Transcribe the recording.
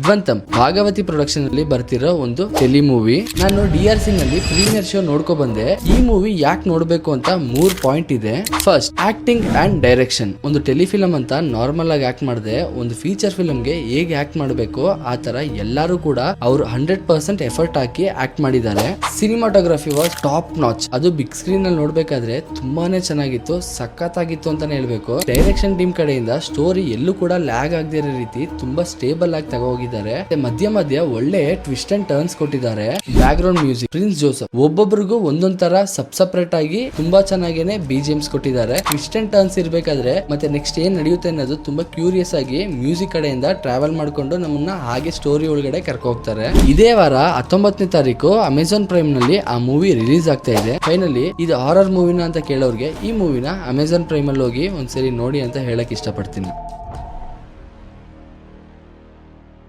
ಧ್ವಂತಂ ಭಾಗವತಿ production ಅಲ್ಲಿ ಬರ್ತಿರೋ ಒಂದು ಟೆಲಿ ಮೂವಿ. ನಾನು DRC ನಲ್ಲಿ ಪ್ರೀಮಿಯರ್ ಶೋ ನೋಡ್ಕೊ ಬಂದೆ. ಈ ಮೂವಿ ಯಾಕೆ ನೋಡ್ಬೇಕು ಅಂತ 3 ಪಾಯಿಂಟ್ ಇದೆ. First, acting and direction. ಒಂದು ಟೆಲಿಫಿಲಂ ಅಂತ ನಾರ್ಮಲ್ ಆಗಿ ಆಕ್ಟ್ ಮಾಡದೆ ಒಂದು ಫೀಚರ್ ಫಿಲಂ ಗೆ ಹೇಗೆ ಆಕ್ಟ್ ಮಾಡಬೇಕು ಆ ತರ ಎಲ್ಲರೂ ಕೂಡ ಅವರು 100% ಎಫರ್ಟ್ ಹಾಕಿ ಆಕ್ಟ್ ಮಾಡಿದ್ದಾರೆ. Cinematography was top notch. ಅದು ಬಿಗ್ ಸ್ಕ್ರೀನ್ ಅಲ್ಲಿ ನೋಡ್ಬೇಕಾದ್ರೆ ತುಂಬಾನೇ ಚೆನ್ನಾಗಿತ್ತು, ಸಖತ್ತಾಗಿತ್ತು ಅಂತಾನೆ ಹೇಳ್ಬೇಕು. ಡೈರೆಕ್ಷನ್ ಟೀಮ್ ಕಡೆಯಿಂದ ಸ್ಟೋರಿ ಎಲ್ಲೂ ಕೂಡ ಲ್ಯಾಗ್ ಆಗದೇ ಇರೋ ರೀತಿ ತುಂಬಾ ಸ್ಟೇಬಲ್ ಆಗಿ ತಗೋಗಿದ್ದಾರೆ. ಮಧ್ಯ ಮಧ್ಯ ಒಳ್ಳೆ ಟ್ವಿಸ್ಟ್ ಅಂಡ್ ಟರ್ನ್ಸ್ ಕೊಟ್ಟಿದ್ದಾರೆ. Background music Prince Joseph ಒಬ್ಬೊಬ್ರಿಗೂ ಒಂದೊಂದ್ ತರ ಸಪ್ರೇಟ್ ಆಗಿ ತುಂಬಾ ಚೆನ್ನಾಗೇನೆ BGMs ಕೊಟ್ಟಿದ್ದಾರೆ. ಟ್ವಿಸ್ಟ್ ಅಂಡ್ ಟರ್ನ್ಸ್ ಇರ್ಬೇಕಾದ್ರೆ ಮತ್ತೆ ನೆಕ್ಸ್ಟ್ ಏನ್ ನಡೆಯುತ್ತೆ ಅನ್ನೋದು ತುಂಬಾ ಕ್ಯೂರಿಯಸ್ ಆಗಿ ಮ್ಯೂಸಿಕ್ ಕಡೆಯಿಂದ ಟ್ರಾವೆಲ್ ಮಾಡ್ಕೊಂಡು ನಮ್ಮನ್ನ ಹಾಗೆ ಸ್ಟೋರಿ ಒಳಗಡೆ ಕರ್ಕೊ ಹೋಗ್ತಾರೆ. ಇದೇ ವಾರ 19ನೇ ತಾರೀಕು ಅಮೆಜಾನ್ ಪ್ರೈಮ್ ನಲ್ಲಿ ಆ ಮೂವಿ ರಿಲೀಸ್ ಆಗ್ತಾ ಇದೆ. ಫೈನಲಿ ಇದು ಹಾರರ್ ಮೂವಿನ ಅಂತ ಕೇಳೋರ್ಗೆ ಈ ಮೂವಿನ ಅಮೆಜಾನ್ ಪ್ರೈಮ್ ಅಲ್ಲಿ ಹೋಗಿ ಒಂದ್ಸರಿ ನೋಡಿ ಅಂತ ಹೇಳಕ್ ಇಷ್ಟಪಡ್ತೀನಿ.